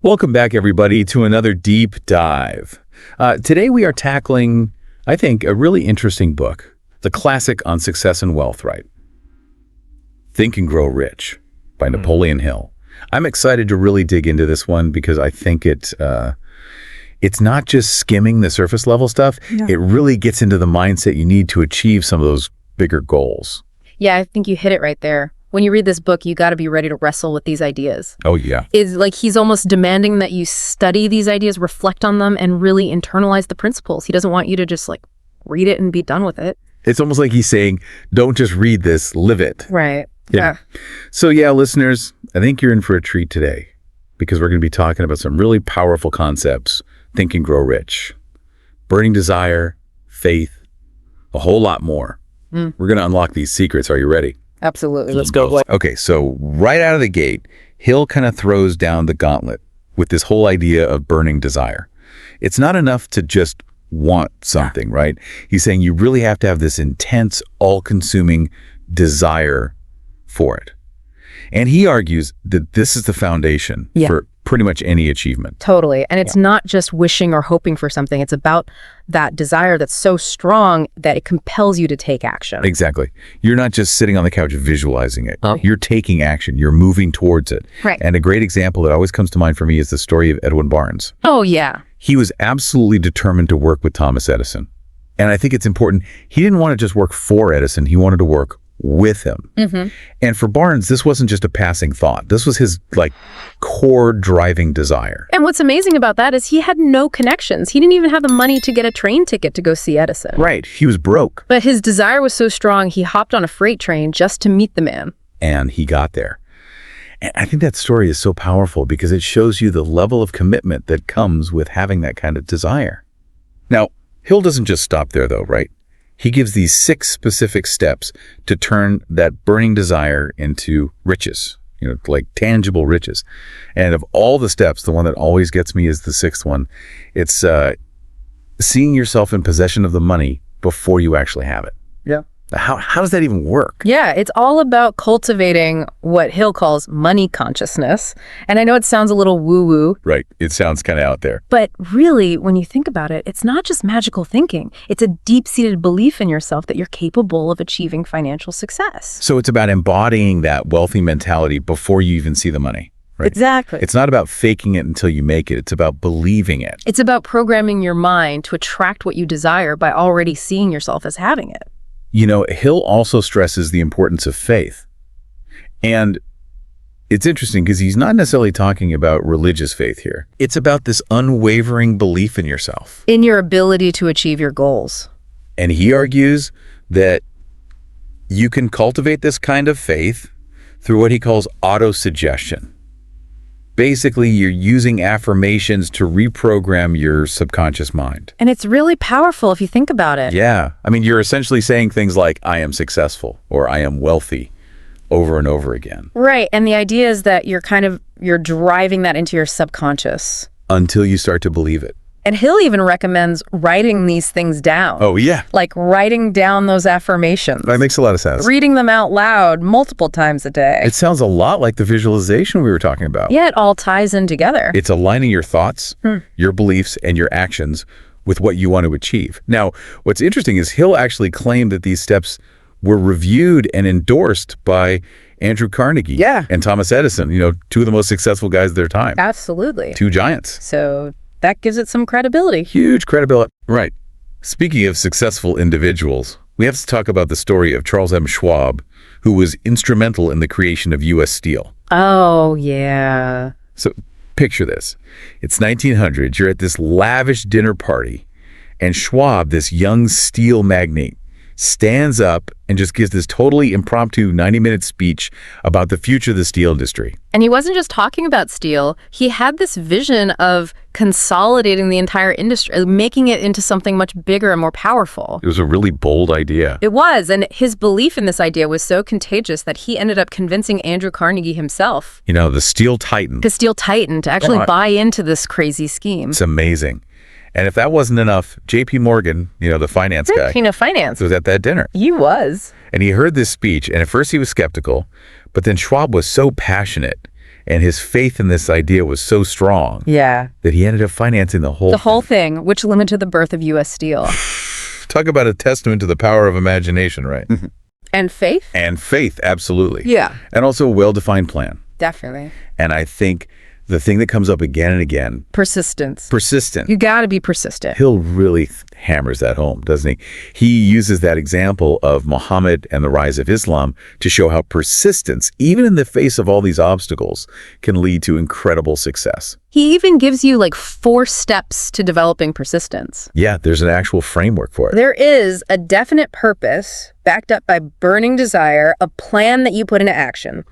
Welcome back, everybody, to another deep dive. Today we are tackling, I think, a really interesting book, the classic on success and wealth, right? Think and Grow Rich by Napoleon Hill. I'm excited to really dig into this one because I think it's not just skimming the surface level stuff. Yeah. It really gets into the mindset you need to achieve some of those bigger goals. Yeah, I think you hit it right there. When you read this book, you got to be ready to wrestle with these ideas. Oh, yeah. He's almost demanding that you study these ideas, reflect on them, and really internalize the principles. He doesn't want you to just read it and be done with it. It's almost like he's saying, don't just read this, live it. Right. Yeah. So yeah, listeners, I think you're in for a treat today because we're going to be talking about some really powerful concepts. Think and Grow Rich, burning desire, faith, a whole lot more. We're going to unlock these secrets. Are you ready? Absolutely. Let's go. Okay, so right out of the gate, Hill kind of throws down the gauntlet with this whole idea of burning desire. It's not enough to just want something, right? He's saying you really have to have this intense, all-consuming desire for it. And he argues that this is the foundation for pretty much any achievement. Totally. And it's not just wishing or hoping for something. It's about that desire that's so strong that it compels you to take action. Exactly. You're not just sitting on the couch visualizing it. You're taking action. You're moving towards it. Right. And a great example that always comes to mind for me is the story of Edwin Barnes. Oh, yeah. He was absolutely determined to work with Thomas Edison. And I think it's important. He didn't want to just work for Edison. He wanted to work with him. And for Barnes, this wasn't just a passing thought. This was his core driving desire. And what's amazing about that is he had no connections. He didn't even have the money to get a train ticket to go see Edison. Right. He was broke. But his desire was so strong, he hopped on a freight train just to meet the man. And he got there. And I think that story is so powerful because it shows you the level of commitment that comes with having that kind of desire. Now, Hill doesn't just stop there though, right? He gives these 6 specific steps to turn that burning desire into riches, like tangible riches. And of all the steps, the one that always gets me is the 6th one. It's seeing yourself in possession of the money before you actually have it. Yeah. How does that even work? Yeah, it's all about cultivating what Hill calls money consciousness. And I know it sounds a little woo-woo. Right. It sounds kind of out there. But really, when you think about it, it's not just magical thinking. It's a deep-seated belief in yourself that you're capable of achieving financial success. So it's about embodying that wealthy mentality before you even see the money. Right? Exactly. It's not about faking it until you make it. It's about believing it. It's about programming your mind to attract what you desire by already seeing yourself as having it. Hill also stresses the importance of faith. And it's interesting because he's not necessarily talking about religious faith here. It's about this unwavering belief in yourself. In your ability to achieve your goals. And he argues that you can cultivate this kind of faith through what he calls autosuggestion. Basically, you're using affirmations to reprogram your subconscious mind. And it's really powerful if you think about it. Yeah. I mean, you're essentially saying things like, I am successful, or I am wealthy, over and over again. Right. And the idea is that you're driving that into your subconscious. Until you start to believe it. And Hill even recommends writing these things down. Oh, yeah. Like writing down those affirmations. That makes a lot of sense. Reading them out loud multiple times a day. It sounds a lot like the visualization we were talking about. Yeah, it all ties in together. It's aligning your thoughts, your beliefs, and your actions with what you want to achieve. Now, what's interesting is Hill actually claimed that these steps were reviewed and endorsed by Andrew Carnegie and Thomas Edison, 2 of the most successful guys of their time. Absolutely. 2 giants. So that gives it some credibility. Huge credibility. Right. Speaking of successful individuals, we have to talk about the story of Charles M. Schwab, who was instrumental in the creation of U.S. Steel. Oh, yeah. So picture this. It's 1900. You're at this lavish dinner party, and Schwab, this young steel magnate, stands up and just gives this totally impromptu 90-minute speech about the future of the steel industry. And he wasn't just talking about steel. He had this vision of consolidating the entire industry, making it into something much bigger and more powerful. It was a really bold idea. It was, and his belief in this idea was so contagious that he ended up convincing Andrew Carnegie himself. The steel titan. The steel titan to actually buy into this crazy scheme. It's amazing. And if that wasn't enough, J.P. Morgan, the finance guy, king of finance, was at that dinner. He was. And he heard this speech, and at first he was skeptical, but then Schwab was so passionate And his faith in this idea was so strong Yeah. that he ended up financing the whole The whole thing, which led to the birth of U.S. Steel. Talk about a testament to the power of imagination, right? And faith? And faith, absolutely. Yeah. And also a well-defined plan. Definitely. And I think the thing that comes up again and again, Persistence. persistent. You got to be persistent. Hill really hammers that home, doesn't he? He uses that example of Muhammad and the rise of Islam to show how persistence, even in the face of all these obstacles, can lead to incredible success. He even gives you like 4 steps to developing persistence. Yeah, there's an actual framework for it. There is a definite purpose backed up by burning desire, a plan that you put into action,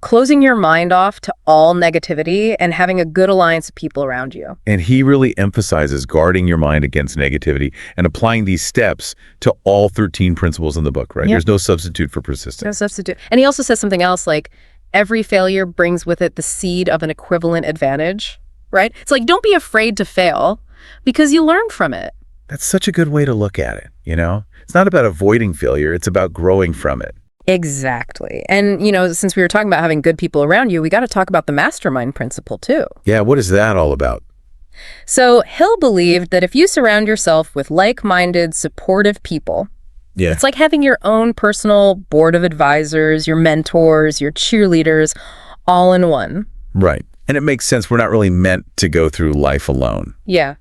closing your mind off to all negativity and having a good alliance of people around you. And he really emphasizes guarding your mind against negativity and applying these steps to all 13 principles in the book, right? Yep. There's no substitute for persistence. No substitute. And he also says something else like, every failure brings with it the seed of an equivalent advantage, right? It's like, don't be afraid to fail because you learn from it. That's such a good way to look at it, you know? It's not about avoiding failure, it's about growing from it. Exactly. And, since we were talking about having good people around you, we got to talk about the mastermind principle too. Yeah, what is that all about? So Hill believed that if you surround yourself with like-minded, supportive people, Yeah. it's like having your own personal board of advisors, your mentors, your cheerleaders, all in one. Right. And it makes sense. We're not really meant to go through life alone. Yeah.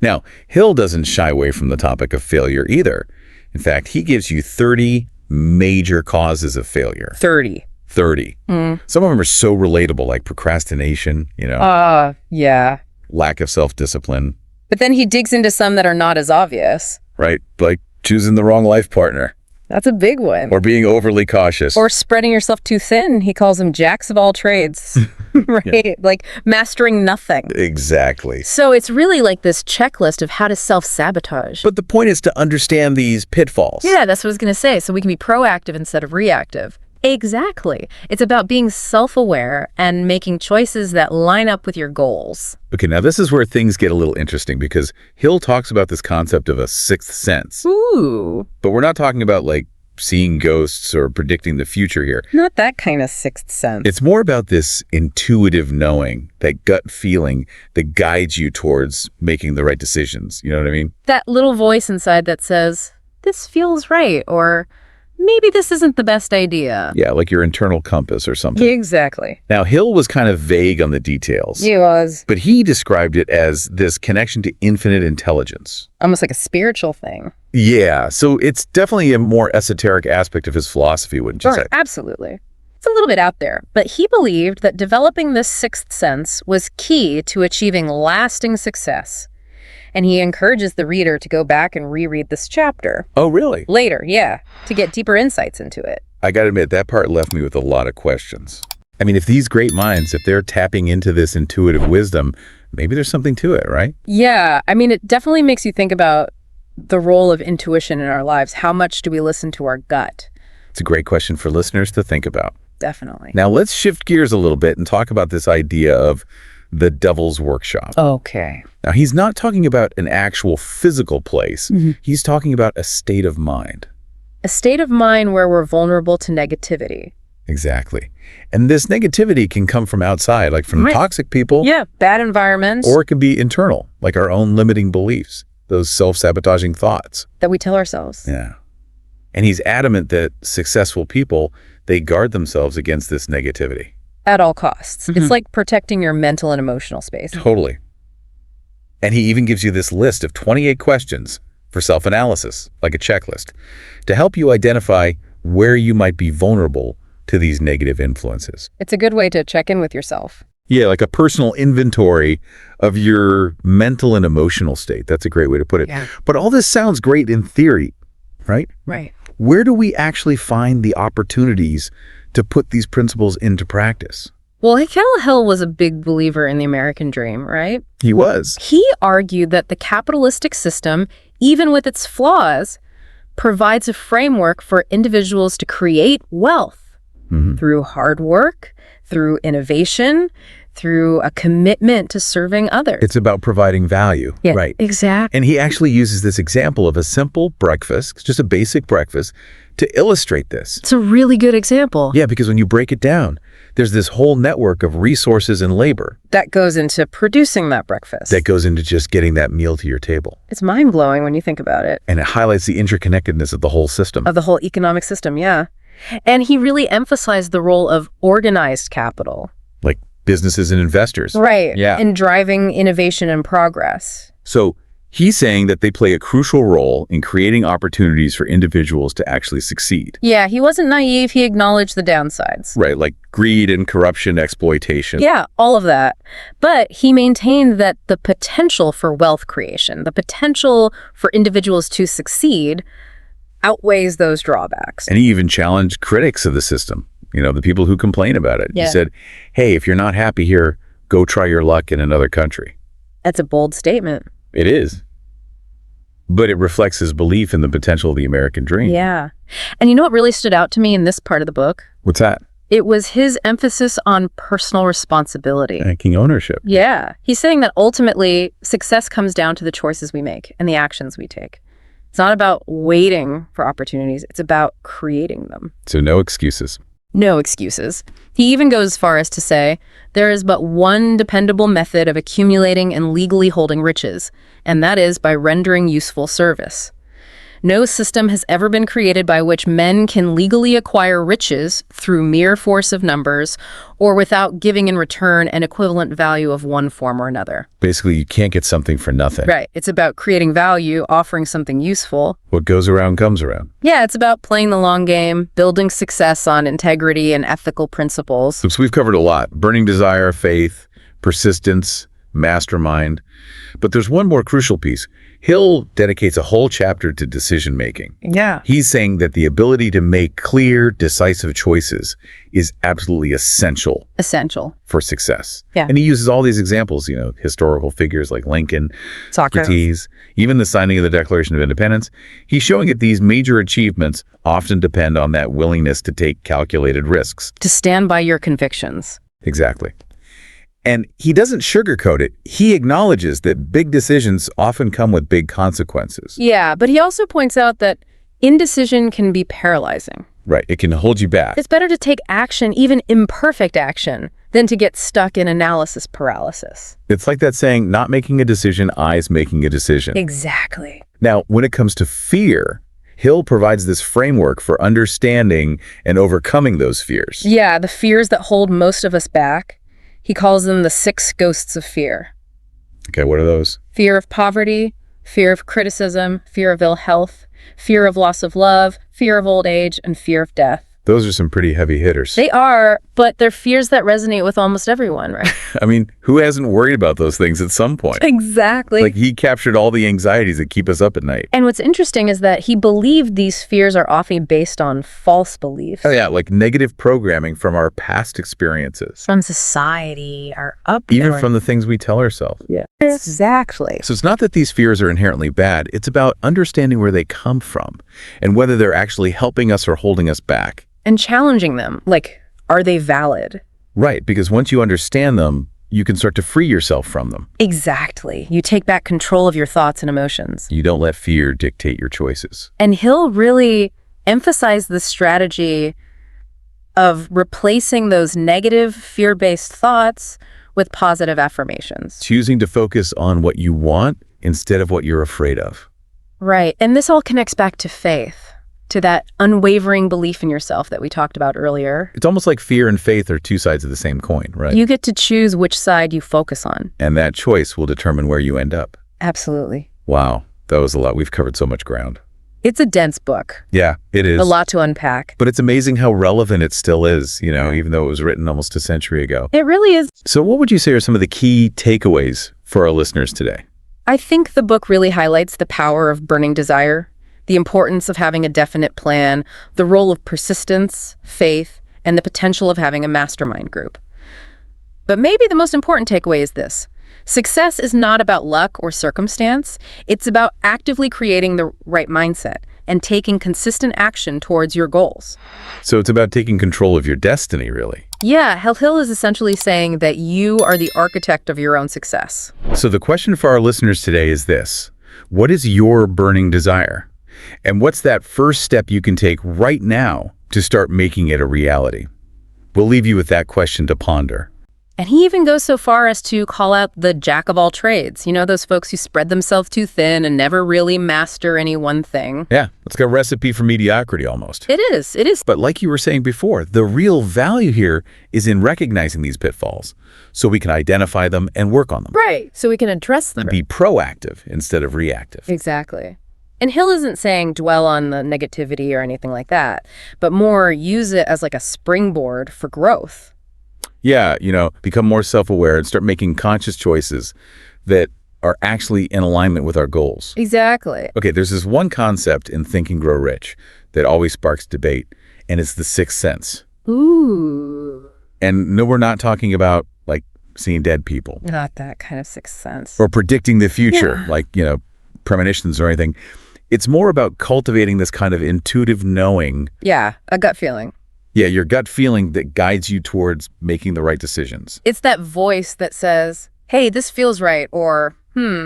Now, Hill doesn't shy away from the topic of failure either. In fact, he gives you 30 major causes of failure. 30. 30. Some of them are so relatable, like procrastination, Yeah. lack of self-discipline, But then he digs into some that are not as obvious. right? Like choosing the wrong life partner That's a big one. or being overly cautious. Or spreading yourself too thin. He calls them jacks of all trades, right? Like mastering nothing. Exactly. So it's really like this checklist of how to self-sabotage. But the point is to understand these pitfalls. Yeah, that's what I was going to say. So we can be proactive instead of reactive. Exactly. It's about being self-aware and making choices that line up with your goals. Okay, now this is where things get a little interesting because Hill talks about this concept of a sixth sense. Ooh, But we're not talking about like seeing ghosts or predicting the future here. not that kind of sixth sense. It's more about this intuitive knowing, that gut feeling that guides you towards making the right decisions. You know what I mean? That little voice inside that says, this feels right, or maybe this isn't the best idea. Yeah, like your internal compass or something. Exactly. Now, Hill was kind of vague on the details, He was but he described it as this connection to infinite intelligence. almost like a spiritual thing. Yeah, so it's definitely a more esoteric aspect of his philosophy, wouldn't you say? Absolutely. It's a little bit out there, but he believed that developing this sixth sense was key to achieving lasting success. And he encourages the reader to go back and reread this chapter Oh, really? later, to get deeper insights into it. I gotta admit, that part left me with a lot of questions. I mean, if these great minds, if they're tapping into this intuitive wisdom, maybe there's something to it, right? Yeah, I mean, it definitely makes you think about the role of intuition in our lives. How much do we listen to our gut? It's a great question for listeners to think about. Definitely. Now, let's shift gears a little bit and talk about this idea of the devil's workshop. Okay. Now, he's not talking about an actual physical place. He's talking about a state of mind. A state of mind where we're vulnerable to negativity. Exactly. And this negativity can come from outside, like from Right. toxic people, Yeah, bad environments or it can be internal, like our own limiting beliefs, those self-sabotaging thoughts. that we tell ourselves. Yeah. And he's adamant that successful people, they guard themselves against this negativity. At all costs. It's like protecting your mental and emotional space. Totally. And he even gives you this list of 28 questions for self-analysis, like a checklist, to help you identify where you might be vulnerable to these negative influences. It's a good way to check in with yourself. Yeah, like a personal inventory of your mental and emotional state. That's a great way to put it. Yeah. But all this sounds great in theory, right? Right. Where do we actually find the opportunities to put these principles into practice? Well, Hill was a big believer in the American dream, right? He was. He argued that the capitalistic system, even with its flaws, provides a framework for individuals to create wealth through hard work, through innovation, through a commitment to serving others. It's about providing value, Yeah, right? exactly. And he actually uses this example of a simple breakfast, just a basic breakfast, to illustrate this. It's a really good example. Yeah, because when you break it down, there's this whole network of resources and labor That goes into producing that breakfast. that goes into just getting that meal to your table. It's mind-blowing when you think about it. And it highlights the interconnectedness of the whole system. Of the whole economic system, yeah. And he really emphasized the role of organized capital. Like businesses and investors. Right. Yeah. In driving innovation and progress. So he's saying that they play a crucial role in creating opportunities for individuals to actually succeed. Yeah, he wasn't naive. He acknowledged the downsides. Right, like greed and corruption, exploitation. Yeah, all of that. But he maintained that the potential for wealth creation, the potential for individuals to succeed, outweighs those drawbacks. And he even challenged critics of the system, the people who complain about it. Yeah. He said, hey, if you're not happy here, go try your luck in another country. That's a bold statement. It is. But it reflects his belief in the potential of the American dream. Yeah. And you know what really stood out to me in this part of the book? What's that? It was his emphasis on personal responsibility. Taking ownership. Yeah. He's saying that ultimately success comes down to the choices we make and the actions we take. It's not about waiting for opportunities. It's about creating them. So no excuses. No excuses. He even goes as far as to say, there is but one dependable method of accumulating and legally holding riches, and that is by rendering useful service. No system has ever been created by which men can legally acquire riches through mere force of numbers or without giving in return an equivalent value of one form or another. Basically, you can't get something for nothing. Right. It's about creating value, offering something useful. What goes around comes around. Yeah, it's about playing the long game, building success on integrity and ethical principles. So we've covered a lot. Burning desire, faith, persistence, mastermind. But there's one more crucial piece. Hill dedicates a whole chapter to decision-making. Yeah. He's saying that the ability to make clear, decisive choices is absolutely essential Essential. for success. Yeah. And he uses all these examples, historical figures like Lincoln, Socrates. Socrates, even the signing of the Declaration of Independence. He's showing that these major achievements often depend on that willingness to take calculated risks. To stand by your convictions. Exactly. And he doesn't sugarcoat it. He acknowledges that big decisions often come with big consequences. Yeah, but he also points out that indecision can be paralyzing. Right. It can hold you back. It's better to take action, even imperfect action, than to get stuck in analysis paralysis. It's like that saying, not making a decision, eyes making a decision. Exactly. Now, when it comes to fear, Hill provides this framework for understanding and overcoming those fears. Yeah, the fears that hold most of us back. He calls them the 6 ghosts of fear. Okay, what are those? Fear of poverty, fear of criticism, fear of ill health, fear of loss of love, fear of old age, and fear of death. Those are some pretty heavy hitters. They are, but they're fears that resonate with almost everyone, right? I mean, who hasn't worried about those things at some point? Exactly. Like he captured all the anxieties that keep us up at night. And what's interesting is that he believed these fears are often based on false beliefs. Oh yeah, like negative programming from our past experiences. From society, our Even upbringing. from the things we tell ourselves. Yeah. Exactly. So it's not that these fears are inherently bad. It's about understanding where they come from and whether they're actually helping us or holding us back. And challenging them. Like, are they valid? Right, because once you understand them, you can start to free yourself from them. Exactly. You take back control of your thoughts and emotions. You don't let fear dictate your choices. And Hill really emphasized the strategy of replacing those negative, fear-based thoughts with positive affirmations. Choosing to focus on what you want instead of what you're afraid of. Right. And this all connects back to faith, to that unwavering belief in yourself that we talked about earlier. It's almost like fear and faith are two sides of the same coin, right? You get to choose which side you focus on. And that choice will determine where you end up. Absolutely. Wow, that was a lot. We've covered so much ground. It's a dense book. Yeah, it is. A lot to unpack. But it's amazing how relevant it still is, even though it was written almost a century ago. It really is. So what would you say are some of the key takeaways for our listeners today? I think the book really highlights the power of burning desire, the importance of having a definite plan, the role of persistence, faith, and the potential of having a mastermind group. But maybe the most important takeaway is this. Success is not about luck or circumstance. It's about actively creating the right mindset and taking consistent action towards your goals. So it's about taking control of your destiny, really. Yeah, Hill is essentially saying that you are the architect of your own success. So the question for our listeners today is this. What is your burning desire? And what's that first step you can take right now to start making it a reality? We'll leave you with that question to ponder. And he even goes so far as to call out the jack of all trades. You know, those folks who spread themselves too thin and never really master any one thing. Yeah, it's like a recipe for mediocrity almost. It is. It is. But like you were saying before, the real value here is in recognizing these pitfalls so we can identify them and work on them. Right. So we can address them. Be proactive instead of reactive. Exactly. And Hill isn't saying dwell on the negativity or anything like that, but more use it as like a springboard for growth. Yeah, become more self-aware and start making conscious choices that are actually in alignment with our goals. Exactly. Okay, there's this one concept in Think and Grow Rich that always sparks debate, and it's the sixth sense. Ooh. And no, we're not talking about, like, seeing dead people. Not that kind of sixth sense. Or predicting the future, like, premonitions or anything. It's more about cultivating this kind of intuitive knowing. Yeah, a gut feeling. Yeah, your gut feeling that guides you towards making the right decisions. It's that voice that says, hey, this feels right, or,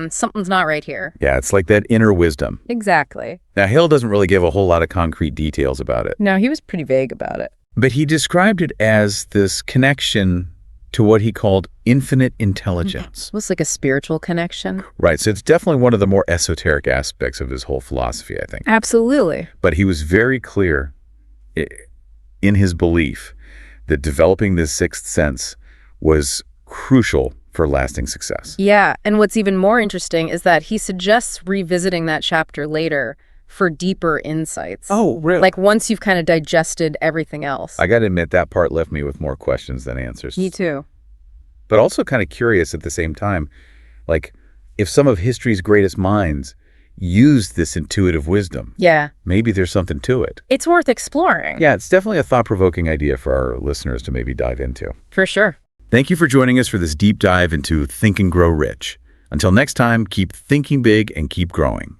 something's not right here. Yeah, it's like that inner wisdom. Exactly. Now, Hill doesn't really give a whole lot of concrete details about it. No, he was pretty vague about it. But he described it as this connection to what he called infinite intelligence. It was like a spiritual connection. Right, so it's definitely one of the more esoteric aspects of his whole philosophy, I think. Absolutely. But he was very clear in his belief that developing this sixth sense was crucial for lasting success. Yeah, and what's even more interesting is that he suggests revisiting that chapter later for deeper insights. Oh, really? Like once you've kind of digested everything else. I got to admit, that part left me with more questions than answers. Me too. But also kind of curious at the same time, like if some of history's greatest minds used this intuitive wisdom. Yeah. Maybe there's something to it. It's worth exploring. Yeah, it's definitely a thought-provoking idea for our listeners to maybe dive into. For sure. Thank you for joining us for this deep dive into Think and Grow Rich. Until next time, keep thinking big and keep growing.